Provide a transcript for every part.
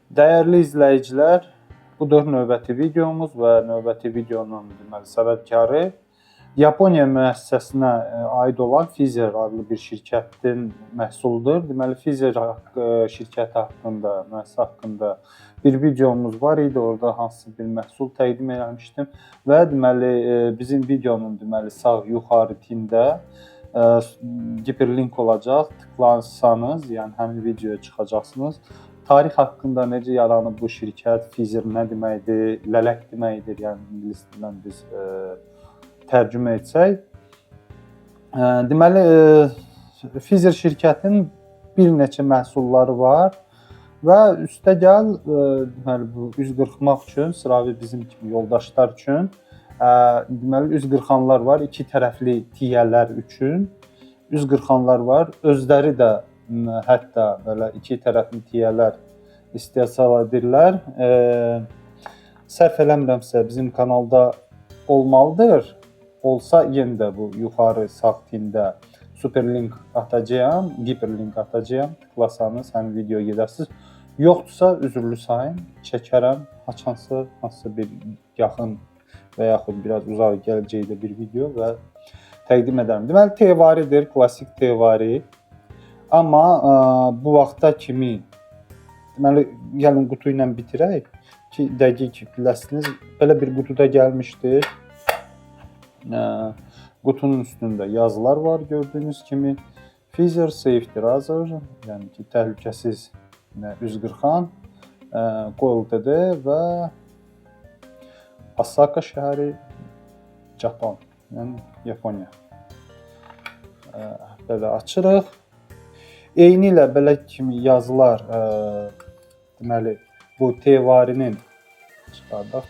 Dəyərli izləyicilər, budur növbəti videomuz və növbəti videonun deməli səbəbkarı Yaponiya müəssisəsinə aid olan Pfizer adlı bir şirkətin məhsuludur. Deməli Pfizer şirkəti haqqında, müəssisə haqqında bir videomuz var idi. Orada hansısa bir məhsul təqdim etmişdim və deməli bizim videonun deməli sağ yuxarı tində hiperlink olacaq. Tıklarsanız, yəni həmin videoya çıxacaqsınız. Tarix haqqında necə yaranıb bu şirkət, Pfizer nə deməkdir, lələk deməkdir, yəni ingilis dilindən biz tərcümə etsək. Deməli, Pfizer şirkətinin bir neçə məhsulları var və üstəgəl deməli bu üz qırxmaq üçün, sıravi bizim kimi yoldaşlar üçün deməli üz qırxanlar var, iki tərəfli tiyələr üçün üz qırxanlar var. Özləri də hətta belə iki tərəfli tiyələr istehsal edirlər. Səhv eləmirəmsə bizim kanalda olmalıdır. Olsa yenə də bu yuxarı sağ tində superlink atacağam, hiperlink atacağam. Tıklasanız həmin videoya gedəsiniz. Yoxdursa üzrlü sayın, çəkərəm. Hansısa bir yaxın və yaxud biraz uzaq gələcəkdə bir video və təqdim edərəm. Deməli T-varidir, klassik T-vari. Amma bu vaxta kimi deməli gəlin qutu ilə bitirək ki, dəqiq biləsiniz. Belə bir qutuda gəlmişdir. Qutunun üstündə yazılar var gördüyünüz kimi. Pfizer Safety Razor, yəni ki, təhlükəsiz üz qırxan, qoyuldu və Osaka şəhəri, Japon, yəni Yaponiya. Belə açırıq. Eyni ilə belə kimi yazılar, deməli bu T-varinin çıxardaq.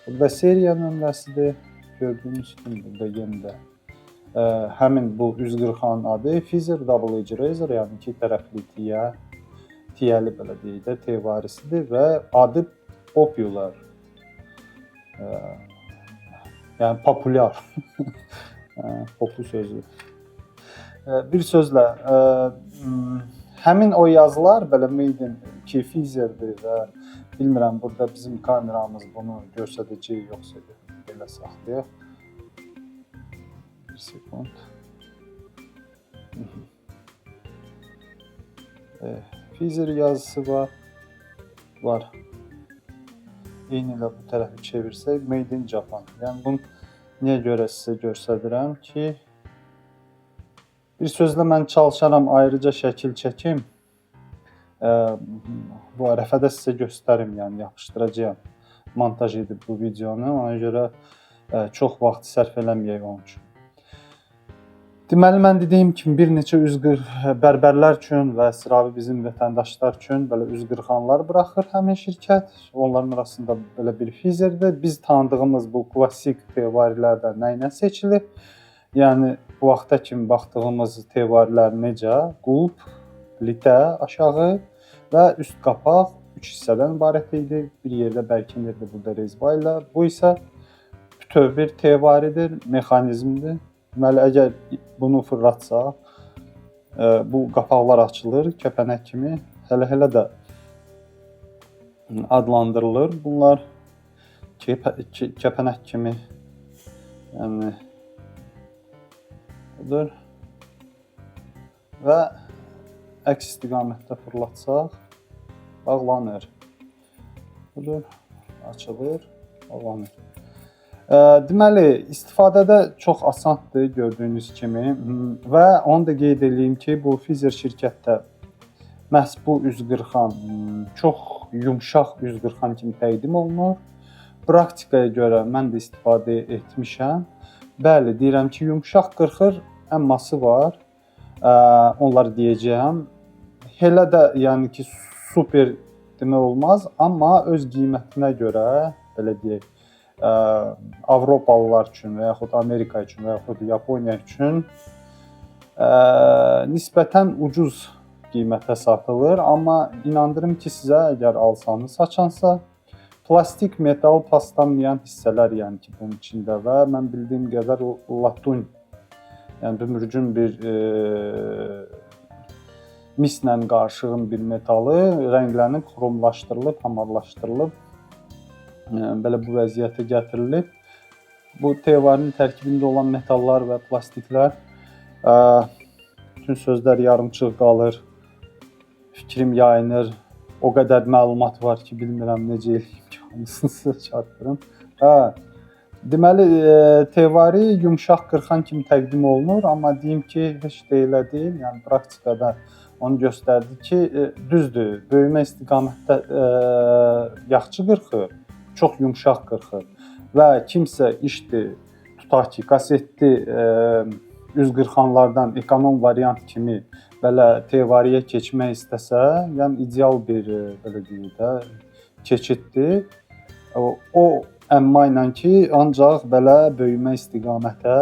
Burada seriya nömrəsidir. Gördüyünüz kimi burada yenə də həmin bu üz qırxanın adı Pfizer Double Edge Razor, yəni iki tərəfli tiyəli belə deyək də T-varisidir və adı popular. Yəni populyar. Popu sözü. Bir sözlə həmin o yazılar belə made in Pfizerdir və bilmirəm burada bizim kameramız bunu göstərəcək yoxsa belə saxlayaq. Bir sekund. Pfizer yazısı var. Eyni ilə bu tərəfi çevirsək Made in Japan. Yəni bunu niyə görə sizə göstərirəm ki, bir sözlə mən çalışaram ayrıca şəkil çəkim. Bu ərəfədə sizə göstərim, yəni yapışdıracağam. Montaj edib bu videonu, ona görə çox vaxt sərf eləməyək onun üçün. Deməli, mən dediyim kimi bir neçə bərbərlər üçün və sıravi bizim vətəndaşlar üçün belə üz qırxanlar buraxır həmin şirkət. Onların arasında belə bir Pfizerdir. Biz tanıdığımız bu klassik T-varilərdə nə ilə seçilib? Yəni, bu vaxta kimi baxdığımız T-varilər necə? Qulp, litə aşağı və üst qapaq 3 hissədən ibarət idi. Bir yerdə bərkinirdi burada rezba ilə. Bu isə bütöv bir T-varidir, mexanizmdir. Deməli, əgər bunu fırlatsaq, bu qapaqlar açılır, kəpənək kimi. Hələ də adlandırılır. Bunlar kəpənək kimi, yəni budur. Və əks istiqamətdə fırlatsaq, bağlanır. Budur, açılır, bağlanır. Deməli, istifadədə çox asandır gördüyünüz kimi və onu da qeyd edeyim ki, bu Pfizer şirkətdə məhz bu üz qırxan çox yumşaq üz qırxan kimi təqdim olunur. Praktikaya görə mən də istifadə etmişəm. Bəli, deyirəm ki, yumşaq qırxır, əmması var. Onları deyəcəyəm. Elə də yəni ki, super demək olmaz, amma öz qiymətinə görə, belə deyək, Avropalılar üçün və yaxud Amerika üçün və yaxud Yaponiya üçün nisbətən ucuz qiymətə satılır. Amma inandırım ki, sizə əgər alsanız saçansa, plastik, metal paslanmayan hissələr yəni ki, bunun içində və mən bildiyim qədər latun, yəni dümürcün bir mislə qarışığın bir metalı rənglənib, xromlaşdırılıb, hamarlaşdırılıb belə bu vəziyyətə gətirilib. Bu T-varinin tərkibində olan metallar və plastiklər bütün sözlər yarımçıq qalır. Fikrim yayınır. O qədər məlumat var ki, bilmirəm necə eləyim ki, hamısını çatdırım. Deməli, T-vari yumşaq qırxan kimi təqdim olunur, amma deyim ki, heç də elə deyil. Yəni praktikada onu göstərdi ki, düzdür, böyümə istiqamətdə yaxşı qırxır, çox yumşaq qırxır və kimsə işdir, tutaq ki, kasetli üz qırxanlardan ekonom variant kimi belə T-variyə keçmək istəsə, yəni ideal bir belə deyək də keçiddir. O əmma ilə ki, ancaq belə böyümə istiqamətə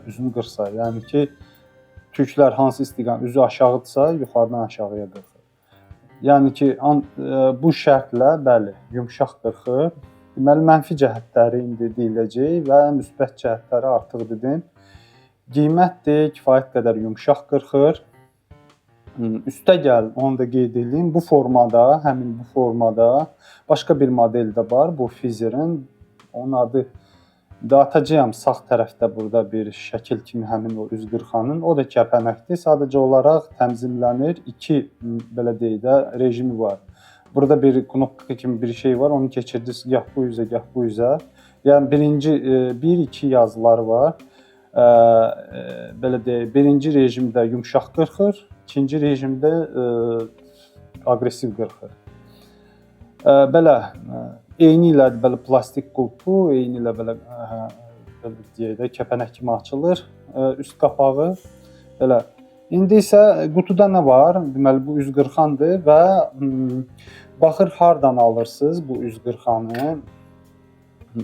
üzünü qırsa, yəni ki, tüklər hansı istiqamət üzü aşağıdırsa, yuxarıdan aşağıya qırxır. Yəni ki, bu şərtlə bəli, yumşaq qırxır. Deməli, mənfi cəhətləri indi deyiləcək və müsbət cəhətləri artıq dedim. Qiymətdir, kifayət qədər yumşaq qırxır. Üstəgəl, onu da qeyd edeyim, bu formada, həmin bu formada başqa bir model də var, bu Fizerin. Onun adı da atacağam sağ tərəfdə burada bir şəkil kimi həmin o üz qırxanın. O da kəpənəkdir. Sadəcə olaraq tənzimlənir. İki belə deyək də rejimi var. Burada bir knopka kimi bir şey var. Onu keçirdiniz gah bu üzə, gah bu üzə. Yəni birinci 1-2 yazıları var. Belə deyək, birinci rejimdə yumşaq qırxır, ikinci rejimdə aqressiv qırxır. Belə eyni ilə belə plastik qulpu, eyni ilə belə deyək də kəpənək kimi açılır üst qapağı. Belə. İndi isə qutuda nə var? Deməli bu üz qırxandır və baxır hardan alırsınız bu üz qırxanı.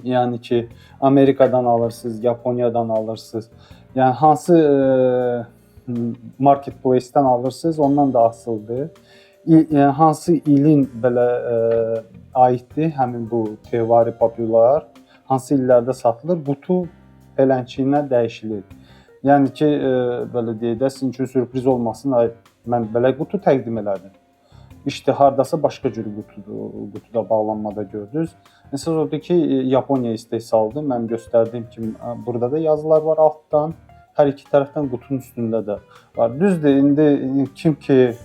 Yəni ki, Amerikadan alırsınız, Yaponiyadan alırsınız. Yəni hansı marketplace-dən alırsınız, ondan da asılıdır. Hansı ilin belə aiddir həmin bu T-vari populyar, hansı illərdə satılır, qutu belənçiyinə dəyişilir. Yəni ki, belə deyək də, sizin üçün sürpriz olmasın, mən belə qutu təqdim elədim. İşte hardasa başqa cür qutuda bağlanmada gördünüz. Əsas odur ki, Yaponiya istehsalıdır. Mən göstərdiyim kimi burada da yazılar var altdan. Hər iki tərəfdən qutunun üstündə də var. Düzdür, indi kim ki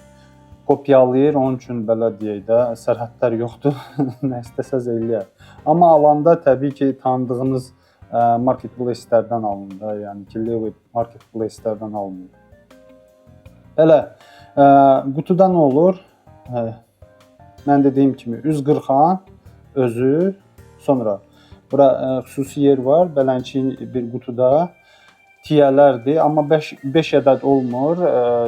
kopyalayır, onun üçün belə deyək də, sərhədlər yoxdur. Nə istəsəz eləyər. Amma alanda təbii ki, tanıdığınız marketplace-lərdən alın da, yəni ki, level marketplace-lərdən alın. Belə, qutuda nə olur? Mən dediyim kimi üz qırxan özü, sonra bura xüsusi yer var, belənçi bir qutuda tiyələrdir, amma 5 ədəd olmur,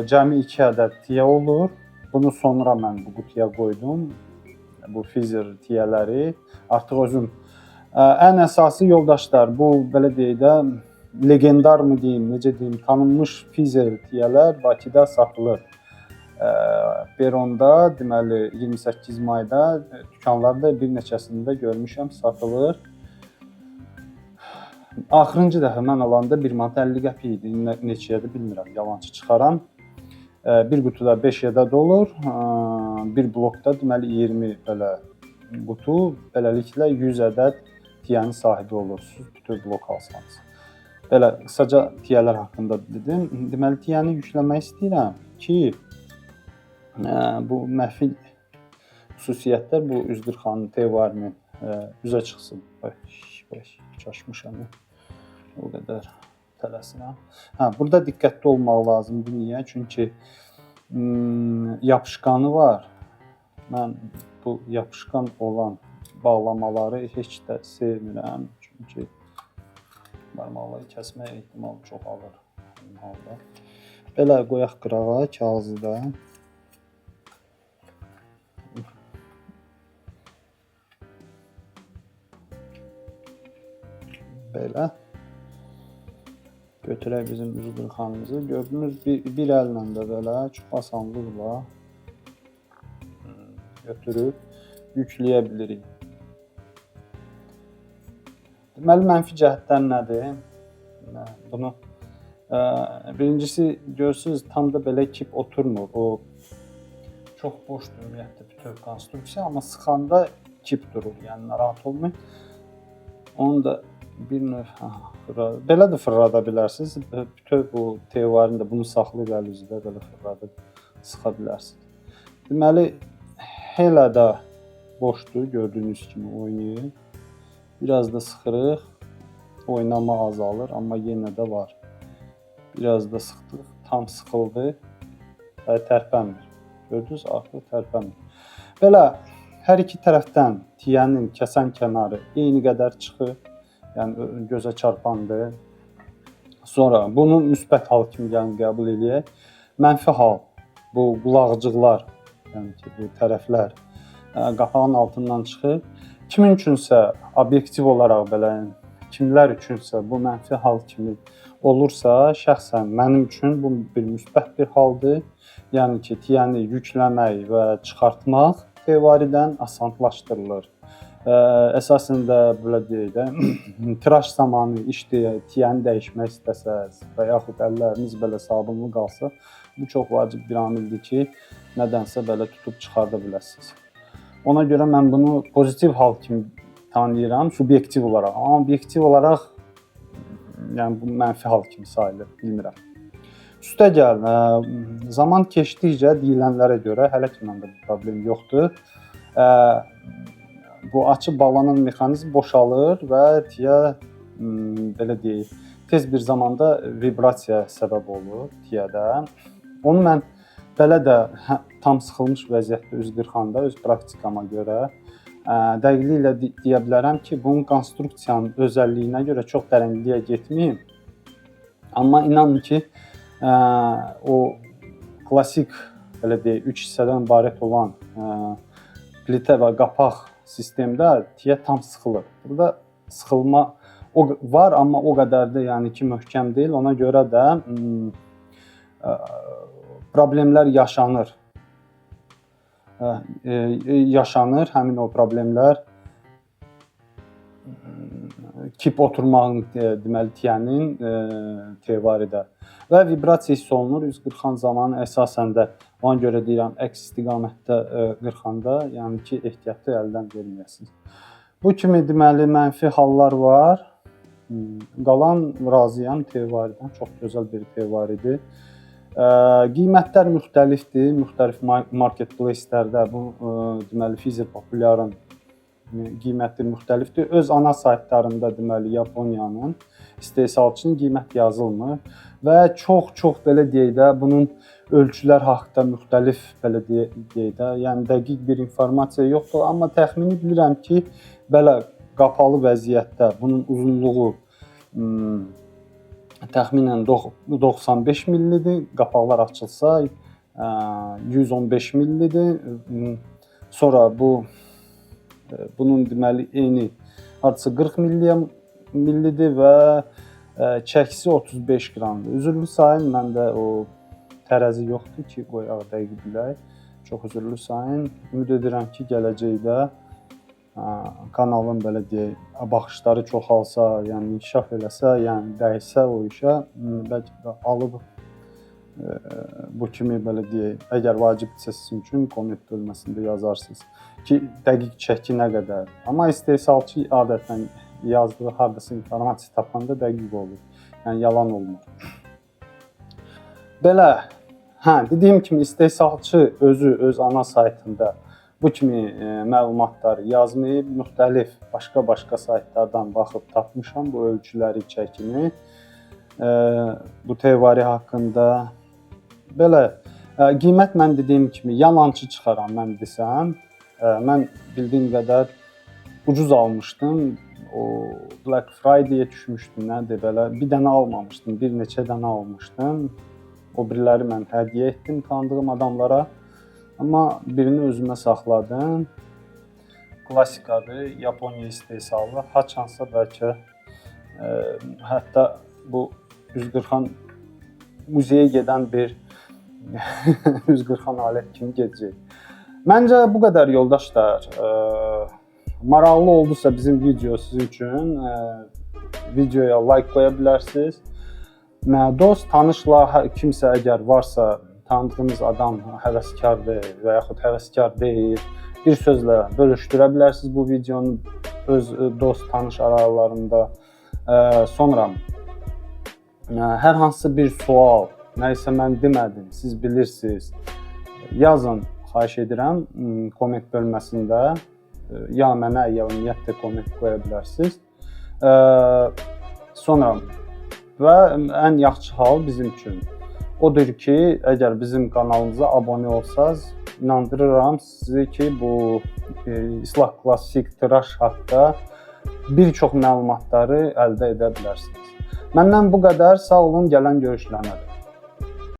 cəmi 2 ədəd tiyə olur. Bunu sonra mən bu qutuya qoydum, bu Fizer tiyələri. Artıq özüm, ən əsası yoldaşlar, bu belə deyək də, legendar mı deyim, necə deyim, tanınmış Fizer tiyələr Bakıda satılır. Peronda, deməli 28 mayda dükanlarda bir neçəsində görmüşəm satılır. Axırıncı dəfə mən alanda 1 manat 50 qəpik idi. Neçəyədir bilmirəm, yalançı çıxaram. Bir qutuda 5 ədəd olur. Bir blokda deməli 20 belə qutu, beləliklə 100 ədəd tiyənin sahibi olursunuz bütün blok alsanız. Belə qısaca tiyələr haqqında dedim. Deməli tiyəni yükləmək istəyirəm ki, bu məfi xüsusiyyətlər bu üz qırxanın T-varinin üzə çıxsın. Çaşmışam. O qədər tələsirəm. Burada diqqətli olmaq lazımdır. Niyə? Çünki yapışqanı var. Mən bu yapışqan olan bağlamaları heç də sevmirəm. Çünki barmaqları kəsmək ehtimalı çoxalır. Belə qoyaq qırağa kağızı da. Belə götürək bizim üz qırxanımızı. Gördünüz, bir əllə də belə çox asanlıqla götürüb yükləyə bilirik. Deməli, mənfi cəhətlər nədir? Bunu birincisi görürsünüz, tam da belə kip oturmur. O çox boşdur ümumiyyətlə bütöv konstruksiya, amma sıxanda kip durur, yəni narahat olmayın. Onu da bir növ belə də fırlada bilərsiniz. Bütöv bu tevarini də bunu saxlayıb əlinizdə belə fırladıb sıxa bilərsiniz. Deməli, elə də boşdur, gördüyünüz kimi oynayır. Biraz da sıxırıq, oynama azalır, amma yenə də var. Biraz da sıxdıq, tam sıxıldı və tərpənmir. Gördünüz, artıq tərpənmir. Belə hər iki tərəfdən tiyənin kəsən kənarı eyni qədər çıxır, yəni gözə çarpandır. Sonra bunu müsbət hal kimi gəlin qəbul edək. Mənfi hal, bu qulaqcıqlar, yəni ki, bu tərəflər qapağın altından çıxır. Kimin üçünsə obyektiv olaraq belə, kimlər üçünsə bu mənfi hal kimi olursa, şəxsən mənim üçün bu bir müsbət bir haldır. Yəni ki, tiyəni yükləmək və çıxartmaq tevaridən asanlaşdırılır. Əsasında belə deyək də, tiraj zamanı işdə tiyəni dəyişmək istəsəz və yaxud əlləriniz belə sabunlu qalsa, bu çox vacib bir amildir ki, nədənsə belə tutub çıxarda biləsiniz. Ona görə mən bunu pozitiv hal kimi tanıyıram, subyektiv olaraq. Amma obyektiv olaraq yəni bu mənfi hal kimi sayılır, bilmirəm. Üstə gəl, zaman keçdikcə deyilənlərə görə hələ ki məndə problem yoxdur. Bu açı bağlanan mexanizm boşalır və tiyə belə deyək, tez bir zamanda vibrasiya səbəb olur tiyədə. Onu mən belə də tam sıxılmış vəziyyətdə üz qırxanda öz praktikama görə dəqiqliklə deyə bilərəm ki, bunun konstruksiyanın özəlliyinə görə çox dərinliyə getməyim. Amma inanın ki, o klassik belə deyək, 3 hissədən ibarət olan plitə və qapaq sistemdə tiyə tam sıxılır. Burada sıxılma var, amma o qədər də yəni ki, möhkəm deyil. Ona görə də problemlər yaşanır. Həmin o problemlər kip oturmağın deməli tiyənin tevaridə və vibrasiya hiss olunur. Üz qırxan zamanı əsasən də ona görə deyirəm, əks istiqamətdə qırxanda, yəni ki, ehtiyatı əldən verməyəsiniz. Bu kimi deməli mənfi hallar var. Qalan razıyam tevaridən. Çox gözəl bir tevaridir. Qiymətlər müxtəlifdir. Müxtəlif marketplace-lərdə bu deməli Fizer Popuların qiyməti müxtəlifdir. Öz ana saytlarında deməli Yaponiyanın istehsalçının qiymət yazılmır və çox belə deyək də bunun ölçülər haqqında müxtəlif belə deyək də, yəni dəqiq bir informasiya yoxdur, amma təxmini bilirəm ki, belə qapalı vəziyyətdə bunun uzunluğu təxminən 95 millidir, qapaqlar açılsa 115 millidir. Sonra bunun deməli eni hardasa 40 millidir və çəkisi 35 qramdır. Üzürlü sayın məndə o tərəzi yoxdur ki, qoyaq dəqiq bilək. Çox üzürlü sayın. Ümid edirəm ki, gələcəkdə kanalın belə deyək, baxışları çoxalsa, yəni inkişaf eləsə, yəni dəyişsə o işə, bəlkə də alıb bu kimi belə deyək, əgər vacibdirsə sizin üçün komment bölməsində yazarsınız ki, dəqiq çəki nə qədər. Amma istehsalçı adətən yazdığı hardasa informasiya tapanda dəqiq olur. Yəni yalan olmur. Belə, dediyim kimi istehsalçı özü öz ana saytında bu kimi məlumatları yazmayıb, müxtəlif başqa saytlardan baxıb tapmışam bu ölçüləri, çəkini. Bu tevari haqqında. Belə, qiymət mən dediyim kimi yalançı çıxaram mən desəm. Mən bildiyim qədər ucuz almışdım. O Black Friday-yə düşmüşdüm, nədir belə. Bir dənə almamışdım, bir neçə dənə almışdım. O biriləri mən hədiyyə etdim tanıdığım adamlara. Amma birini özümə saxladım. Klassikadır, Yaponiya istehsalı. Haçansa bəlkə hətta bu üzqırxan muzeyə gedən bir üzqırxan alət kimi gedəcək. Məncə bu qədər yoldaşlar. Maraqlı oldusa bizim video sizin üçün videoya like qoya bilərsiniz. Dost, tanışlar, kimsə əgər varsa tanıdığınız adam həvəskardır və yaxud həvəskar deyil, bir sözlə bölüşdürə bilərsiniz bu videonu öz dost, tanış aralarında. Sonra hər hansı bir sual, nə isə mən demədim, siz bilirsiniz, yazın, xahiş edirəm, komment bölməsində. Ya mənə, ya ümumiyyətlə komment qoya bilərsiniz. Sonra və ən yaxşı hal bizim üçün odur ki, əgər bizim kanalımıza abunə olsanız, inandırıram sizi ki, bu İslah Klassik tiraj haqqında bir çox məlumatları əldə edə bilərsiniz. Məndən bu qədər. Sağ olun, gələn görüşlərə.